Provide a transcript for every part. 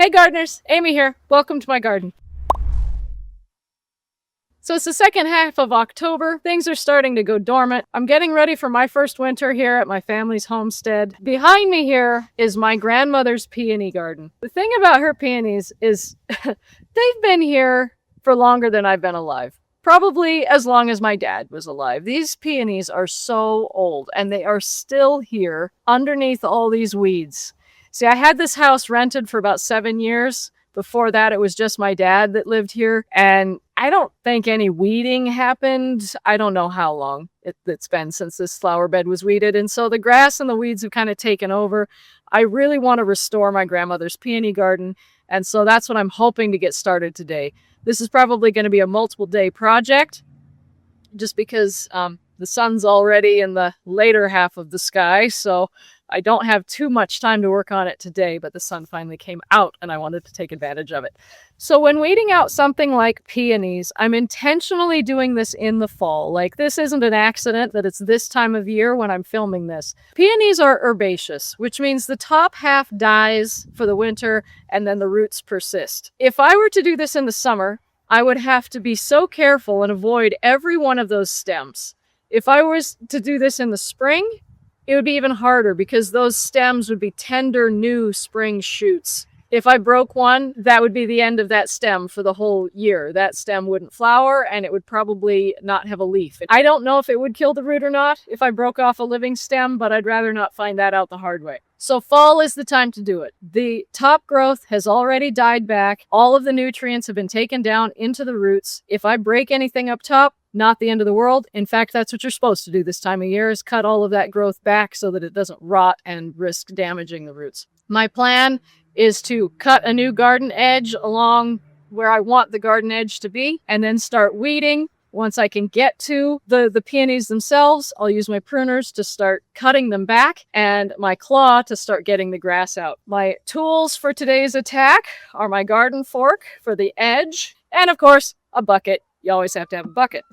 Hey gardeners, Amy here. Welcome to my garden. So it's the second half of October. Things are starting to go dormant. I'm getting ready for my first winter here at my family's homestead. Behind me here is my grandmother's peony garden. The thing about her peonies is they've been here for longer than I've been alive. Probably as long as my dad was alive. These peonies are so old and they are still here underneath all these weeds. See, I had this house rented for about 7 years. Before that, it was just my dad that lived here. And I don't think any weeding happened. I don't know how long it's been since this flower bed was weeded. And so the grass and the weeds have kind of taken over. I really want to restore my grandmother's peony garden. And so that's what I'm hoping to get started today. This is probably going to be a multiple day project just because the sun's already in the later half of the sky. So I don't have too much time to work on it today, but the sun finally came out and I wanted to take advantage of it. So when weeding out something like peonies, I'm intentionally doing this in the fall. Like, this isn't an accident that it's this time of year when I'm filming this. Peonies are herbaceous, which means the top half dies for the winter and then the roots persist. If I were to do this in the summer, I would have to be so careful and avoid every one of those stems. If I was to do this in the spring, it would be even harder because those stems would be tender, new spring shoots. If I broke one, that would be the end of that stem for the whole year. That stem wouldn't flower and it would probably not have a leaf. I don't know if it would kill the root or not if I broke off a living stem, but I'd rather not find that out the hard way. So fall is the time to do it. The top growth has already died back. All of the nutrients have been taken down into the roots. If I break anything up top, not the end of the world. In fact, that's what you're supposed to do this time of year, is cut all of that growth back so that it doesn't rot and risk damaging the roots. My plan is to cut a new garden edge along where I want the garden edge to be and then start weeding. Once I can get to the peonies themselves, I'll use my pruners to start cutting them back and my claw to start getting the grass out. My tools for today's attack are my garden fork for the edge and, of course, a bucket. You always have to have a bucket.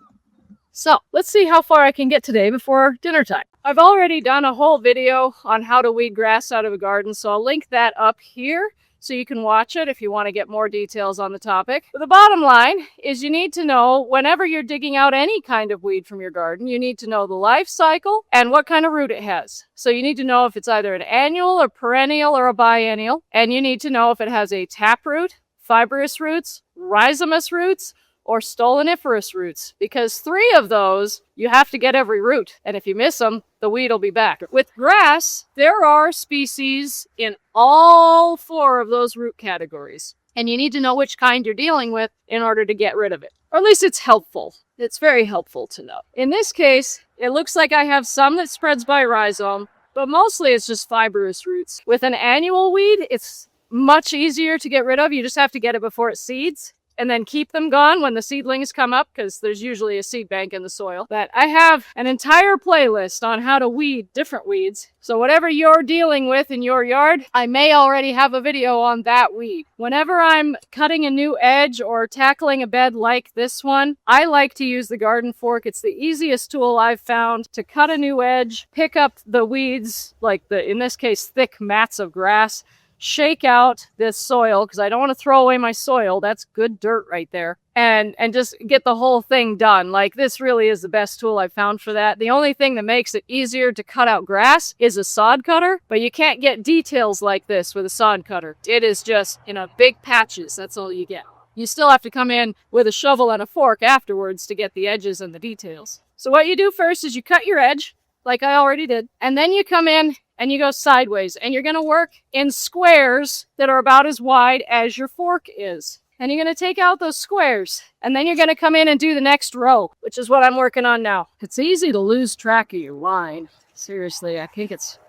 So let's see how far I can get today before dinner time. I've already done a whole video on how to weed grass out of a garden, so I'll link that up here so you can watch it if you want to get more details on the topic. But the bottom line is you need to know, whenever you're digging out any kind of weed from your garden, you need to know the life cycle and what kind of root it has. So you need to know if it's either an annual or perennial or a biennial, and you need to know if it has a taproot, fibrous roots, rhizomous roots, or stoloniferous roots, because 3 of those, you have to get every root. And if you miss them, the weed will be back. With grass, there are species in all 4 of those root categories. And you need to know which kind you're dealing with in order to get rid of it. Or at least it's helpful. It's very helpful to know. In this case, it looks like I have some that spreads by rhizome, but mostly it's just fibrous roots. With an annual weed, it's much easier to get rid of. You just have to get it before it seeds, and then keep them gone when the seedlings come up, because there's usually a seed bank in the soil. But I have an entire playlist on how to weed different weeds. So whatever you're dealing with in your yard, I may already have a video on that weed. Whenever I'm cutting a new edge or tackling a bed like this one, I like to use the garden fork. It's the easiest tool I've found to cut a new edge, pick up the weeds, like in this case, thick mats of grass, shake out this soil, because I don't want to throw away my soil. That's good dirt right there. And just get the whole thing done. Like, this really is the best tool I've found for that. The only thing that makes it easier to cut out grass is a sod cutter, but you can't get details like this with a sod cutter. It is just, big patches. That's all you get. You still have to come in with a shovel and a fork afterwards to get the edges and the details. So what you do first is you cut your edge, like I already did, and then you come in and you go sideways, and you're going to work in squares that are about as wide as your fork is. And you're going to take out those squares, and then you're going to come in and do the next row, which is what I'm working on now. It's easy to lose track of your line. Seriously, I think it's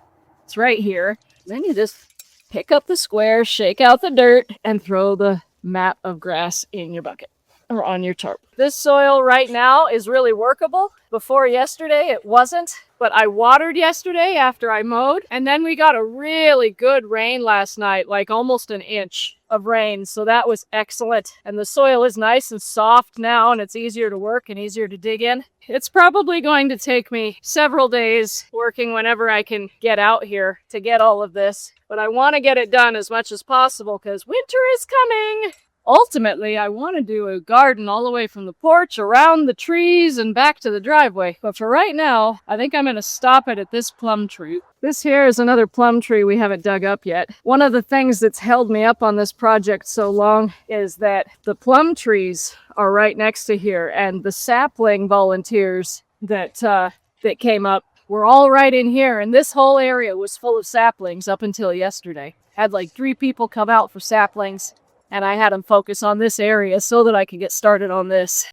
right here. Then you just pick up the square, shake out the dirt, and throw the mat of grass in your bucket. or on your tarp. This soil right now is really workable. Before yesterday, it wasn't, but I watered yesterday after I mowed, and then we got a really good rain last night, like almost an inch of rain, so that was excellent. And the soil is nice and soft now, and it's easier to work and easier to dig in. It's probably going to take me several days working whenever I can get out here to get all of this, but I want to get it done as much as possible because winter is coming. Ultimately, I want to do a garden all the way from the porch, around the trees, and back to the driveway. But for right now, I think I'm going to stop it at this plum tree. This here is another plum tree we haven't dug up yet. One of the things that's held me up on this project so long is that the plum trees are right next to here, and the sapling volunteers that came up were all right in here, and this whole area was full of saplings up until yesterday. Had like 3 people come out for saplings, and I had them focus on this area so that I could get started on this.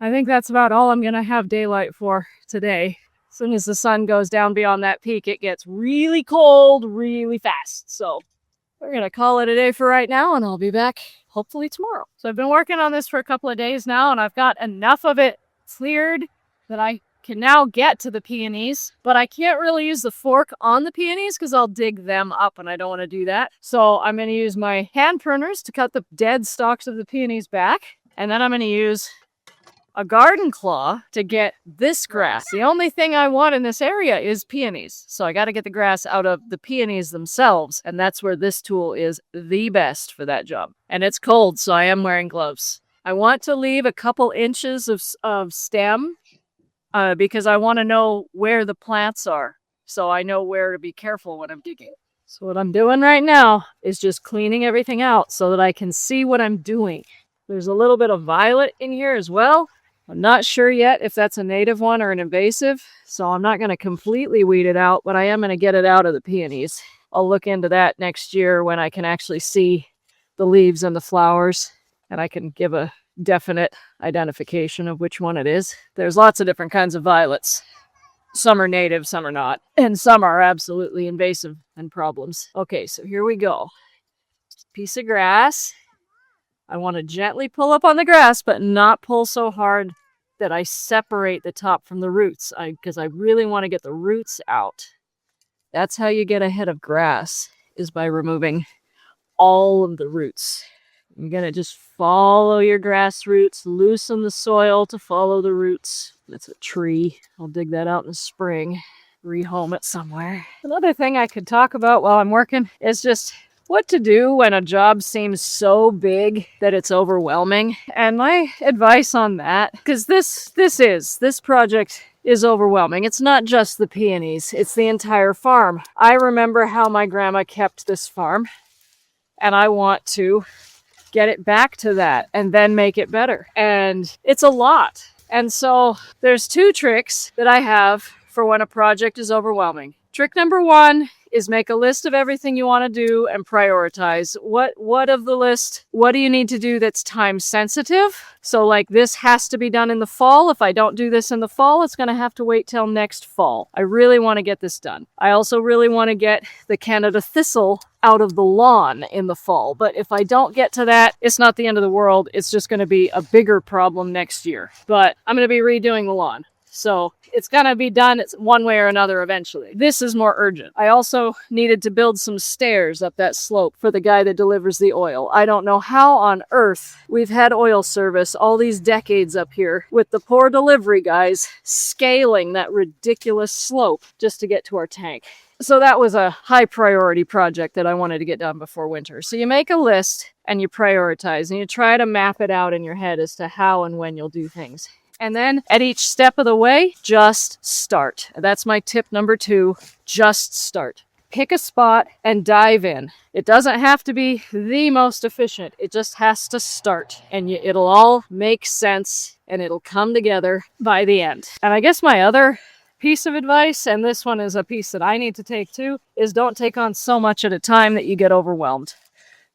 I think that's about all I'm going to have daylight for today. As soon as the sun goes down beyond that peak, it gets really cold really fast. So we're going to call it a day for right now, and I'll be back hopefully tomorrow. So I've been working on this for a couple of days now, and I've got enough of it cleared that I can now get to the peonies, but I can't really use the fork on the peonies because I'll dig them up, and I don't want to do that. So I'm going to use my hand pruners to cut the dead stalks of the peonies back, and then I'm going to use a garden claw to get this grass. The only thing I want in this area is peonies, so I got to get the grass out of the peonies themselves, and that's where this tool is the best for that job. And it's cold, so I am wearing gloves. I want to leave a couple inches of stem because I want to know where the plants are, so I know where to be careful when I'm digging. So what I'm doing right now is just cleaning everything out so that I can see what I'm doing. There's a little bit of violet in here as well. I'm not sure yet if that's a native one or an invasive, so I'm not going to completely weed it out, but I am going to get it out of the peonies. I'll look into that next year when I can actually see the leaves and the flowers, and I can give a definite identification of which one it is. There's lots of different kinds of violets. Some are native, some are not, and some are absolutely invasive and problems. Okay, so here we go. Piece of grass. I want to gently pull up on the grass, but not pull so hard that I separate the top from the roots, because I really want to get the roots out. That's how you get ahead of grass, is by removing all of the roots. You're going to just follow your grass roots, loosen the soil to follow the roots. That's a tree. I'll dig that out in the spring, rehome it somewhere. Another thing I could talk about while I'm working is just what to do when a job seems so big that it's overwhelming. And my advice on that, because this project is overwhelming. It's not just the peonies, it's the entire farm. I remember how my grandma kept this farm, and I want to get it back to that and then make it better. And it's a lot. And so there's 2 tricks that I have for when a project is overwhelming. Trick number 1 is make a list of everything you want to do and prioritize. What of the list, what do you need to do that's time sensitive? So like this has to be done in the fall. If I don't do this in the fall, it's going to have to wait till next fall. I really want to get this done. I also really want to get the Canada thistle out of the lawn in the fall. But if I don't get to that, it's not the end of the world. It's just going to be a bigger problem next year. But I'm going to be redoing the lawn. So it's going to be done one way or another eventually. This is more urgent. I also needed to build some stairs up that slope for the guy that delivers the oil. I don't know how on earth we've had oil service all these decades up here with the poor delivery guys scaling that ridiculous slope just to get to our tank. So that was a high priority project that I wanted to get done before winter. So you make a list and you prioritize and you try to map it out in your head as to how and when you'll do things. And then at each step of the way, just start. That's my tip number 2, just start. Pick a spot and dive in. It doesn't have to be the most efficient. It just has to start. And it'll all make sense and it'll come together by the end. And I guess my other piece of advice, and this one is a piece that I need to take too, is don't take on so much at a time that you get overwhelmed.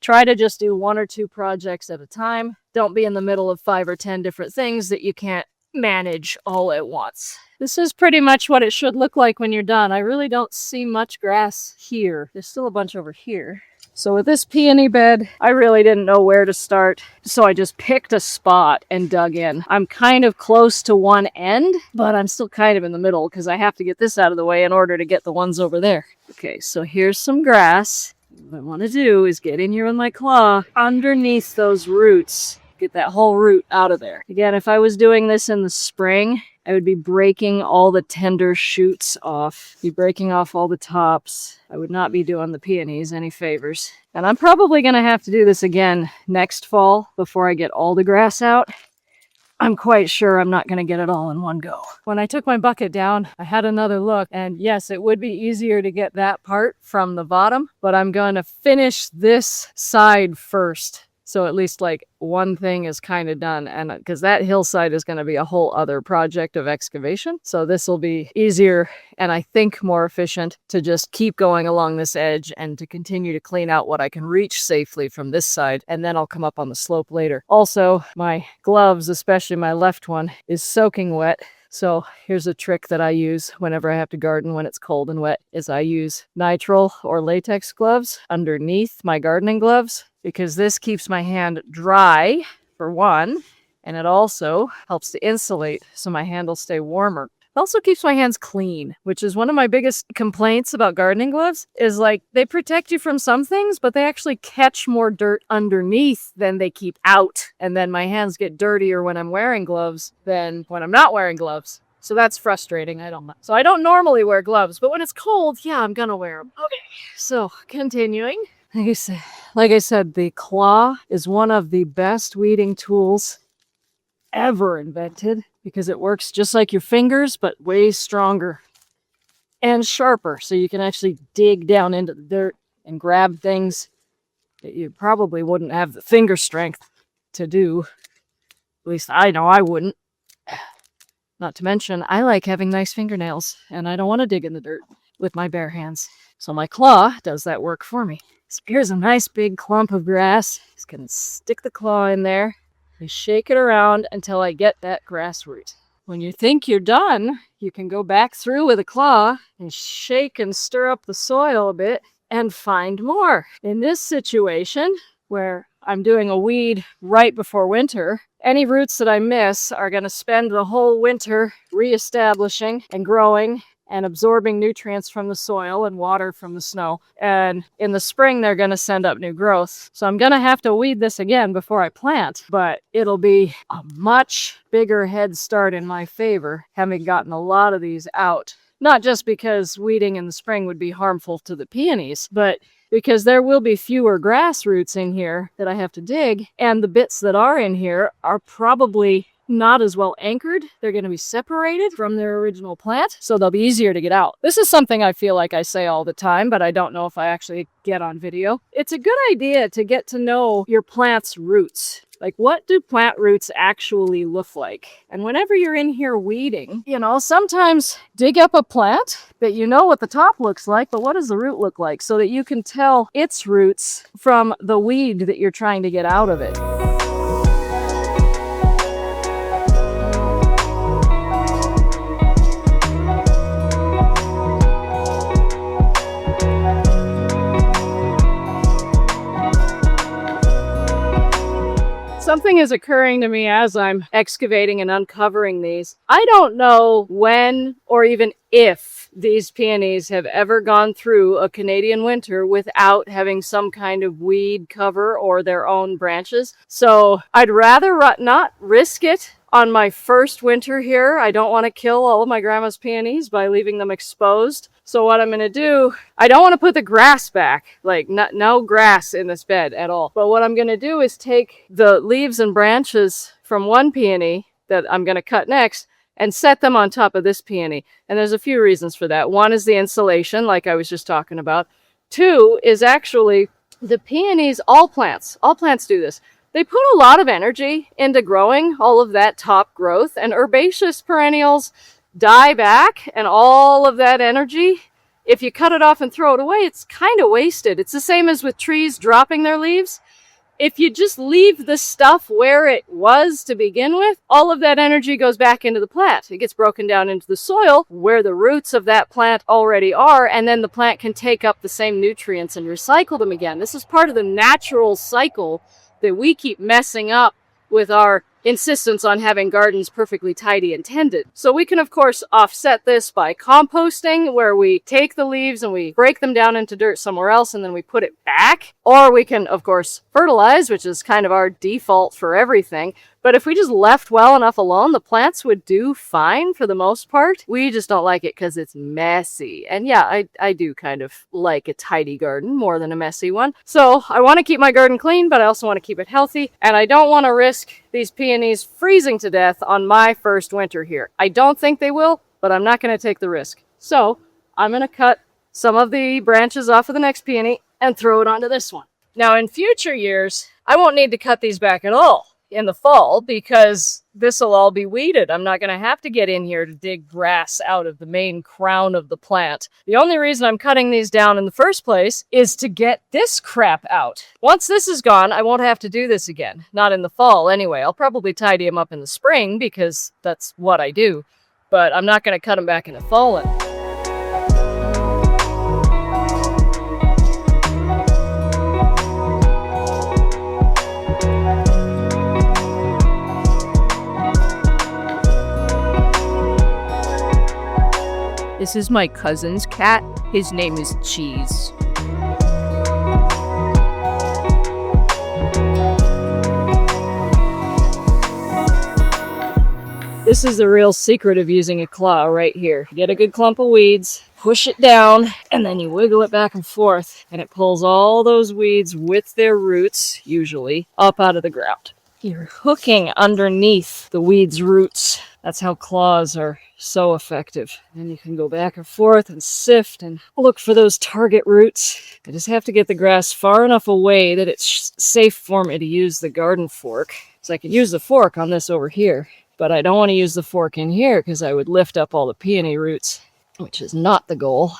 Try to just do 1 or 2 projects at a time. Don't be in the middle of 5 or 10 different things that you can't manage all at once. This is pretty much what it should look like when you're done. I really don't see much grass here. There's still a bunch over here. So with this peony bed, I really didn't know where to start, so I just picked a spot and dug in. I'm kind of close to one end, but I'm still kind of in the middle because I have to get this out of the way in order to get the ones over there. Okay, so here's some grass. What I want to do is get in here with my claw underneath those roots. Get that whole root out of there. Again, if I was doing this in the spring, I would be breaking all the tender shoots off, be breaking off all the tops. I would not be doing the peonies any favors. And I'm probably going to have to do this again next fall before I get all the grass out. I'm quite sure I'm not going to get it all in one go. When I took my bucket down, I had another look, and yes, it would be easier to get that part from the bottom, but I'm going to finish this side first. So at least like one thing is kind of done, and because that hillside is going to be a whole other project of excavation. So this will be easier and I think more efficient to just keep going along this edge and to continue to clean out what I can reach safely from this side. And then I'll come up on the slope later. Also, my gloves, especially my left one, is soaking wet. So here's a trick that I use whenever I have to garden when it's cold and wet, is I use nitrile or latex gloves underneath my gardening gloves, because this keeps my hand dry, for one, and it also helps to insulate so my hand will stay warmer. It also keeps my hands clean, which is one of my biggest complaints about gardening gloves, is like they protect you from some things, but they actually catch more dirt underneath than they keep out. And then my hands get dirtier when I'm wearing gloves than when I'm not wearing gloves. So that's frustrating. So I don't normally wear gloves, but when it's cold, yeah, I'm gonna wear them. Okay, so continuing. Like I said, the claw is one of the best weeding tools ever invented, because it works just like your fingers, but way stronger and sharper. So you can actually dig down into the dirt and grab things that you probably wouldn't have the finger strength to do. At least I know I wouldn't. Not to mention, I like having nice fingernails, and I don't want to dig in the dirt with my bare hands. So my claw does that work for me. So here's a nice big clump of grass. Just gonna stick the claw in there. I shake it around until I get that grass root. When you think you're done, you can go back through with a claw and shake and stir up the soil a bit and find more. In this situation, where I'm doing a weed right before winter, any roots that I miss are going to spend the whole winter reestablishing and growing and absorbing nutrients from the soil and water from the snow. And in the spring, they're going to send up new growth. So I'm going to have to weed this again before I plant, but it'll be a much bigger head start in my favor, having gotten a lot of these out. Not just because weeding in the spring would be harmful to the peonies, but because there will be fewer grass roots in here that I have to dig, and the bits that are in here are probably not as well anchored. They're going to be separated from their original plant, so they'll be easier to get out. This is something I feel like I say all the time, but I don't know if I actually get on video. It's a good idea to get to know your plant's roots. Like, what do plant roots actually look like? And whenever you're in here weeding, sometimes dig up a plant that you know what the top looks like, but what does the root look like, so that you can tell its roots from the weed that you're trying to get out of it. Something is occurring to me as I'm excavating and uncovering these. I don't know when or even if these peonies have ever gone through a Canadian winter without having some kind of weed cover or their own branches. So I'd rather not risk it on my first winter here. I don't want to kill all of my grandma's peonies by leaving them exposed. So what I'm going to do, I don't want to put the grass back, like no grass in this bed at all. But what I'm going to do is take the leaves and branches from one peony that I'm going to cut next and set them on top of this peony. And there's a few reasons for that. One is the insulation, like I was just talking about. Two is actually the peonies, all plants do this. They put a lot of energy into growing all of that top growth, and herbaceous perennials die back, and all of that energy, if you cut it off and throw it away, it's kind of wasted. It's the same as with trees dropping their leaves. if you just leave the stuff where it was to begin with, all of that energy goes back into the plant. It gets broken down into the soil where the roots of that plant already are, and then the plant can take up the same nutrients and recycle them again. This is part of the natural cycle that we keep messing up with our insistence on having gardens perfectly tidy and tended. So we can, of course, offset this by composting, where we take the leaves and we break them down into dirt somewhere else and then we put it back. Or we can, of course, fertilize, which is kind of our default for everything. But if we just left well enough alone, the plants would do fine for the most part. We just don't like it because it's messy. And yeah, I do kind of like a tidy garden more than a messy one. So I want to keep my garden clean, but I also want to keep it healthy. And I don't want to risk these peonies freezing to death on my first winter here. I don't think they will, but I'm not going to take the risk. So I'm going to cut some of the branches off of the next peony and throw it onto this one. Now in future years, I won't need to cut these back at all in the fall because this will all be weeded. I'm not going to have to get in here to dig grass out of the main crown of the plant. The only reason I'm cutting these down in the first place is to get this crap out. Once this is gone, I won't have to do this again. Not in the fall anyway. I'll probably tidy them up in the spring because that's what I do. But I'm not going to cut them back in the fall. This is my cousin's cat. His name is Cheese. This is the real secret of using a claw right here. You get a good clump of weeds, push it down, and then you wiggle it back and forth, and it pulls all those weeds with their roots, usually, up out of the ground. You're hooking underneath the weed's roots. That's how claws are so effective. And you can go back and forth and sift and look for those target roots. I just have to get the grass far enough away that it's safe for me to use the garden fork. So I could use the fork on this over here, but I don't want to use the fork in here because I would lift up all the peony roots, which is not the goal.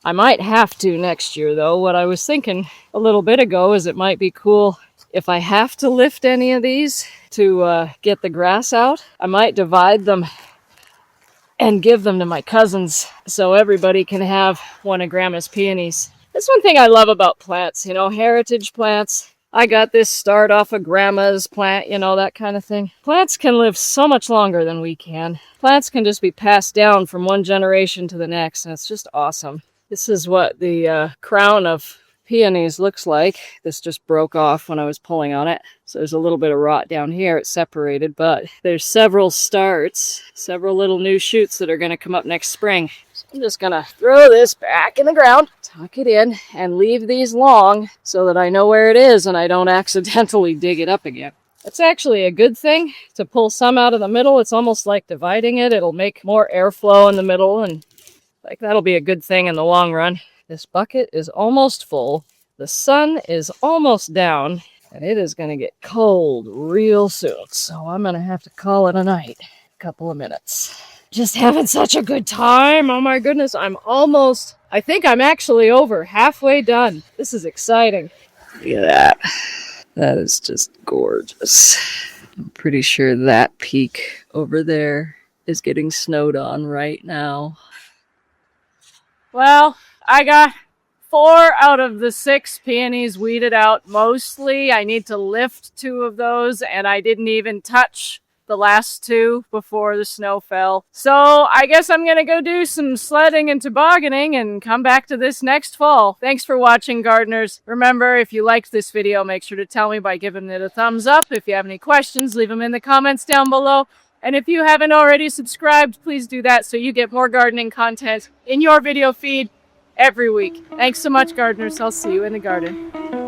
I might have to next year though. What I was thinking a little bit ago is it might be cool if I have to lift any of these to get the grass out, I might divide them and give them to my cousins so everybody can have one of Grandma's peonies. That's one thing I love about plants, you know, heritage plants. I got this start off of Grandma's plant, you know, that kind of thing. Plants can live so much longer than we can. Plants can just be passed down from one generation to the next, and it's just awesome. This is what the crown of Peonies looks like. This just broke off when I was pulling on it. So there's a little bit of rot down here. It's separated, but there's several starts, several little new shoots that are going to come up next spring. So I'm just going to throw this back in the ground, tuck it in, and leave these long so that I know where it is and I don't accidentally dig it up again. It's actually a good thing to pull some out of the middle. It's almost like dividing it. It'll make more airflow in the middle, and like that'll be a good thing in the long run. This bucket is almost full. The sun is almost down, and it is going to get cold real soon. So I'm going to have to call it a night. A couple of minutes. Just having such a good time. Oh my goodness, I think I'm actually over halfway done. This is exciting. Look at that. That is just gorgeous. I'm pretty sure that peak over there is getting snowed on right now. Well, I got 4 out of the 6 peonies weeded out mostly. I need to lift 2 of those, and I didn't even touch the last 2 before the snow fell. So I guess I'm going to go do some sledding and tobogganing and come back to this next fall. Thanks for watching, gardeners. Remember, if you liked this video, make sure to tell me by giving it a thumbs up. If you have any questions, leave them in the comments down below. And if you haven't already subscribed, please do that so you get more gardening content in your video feed every week. Thanks so much, gardeners. I'll see you in the garden.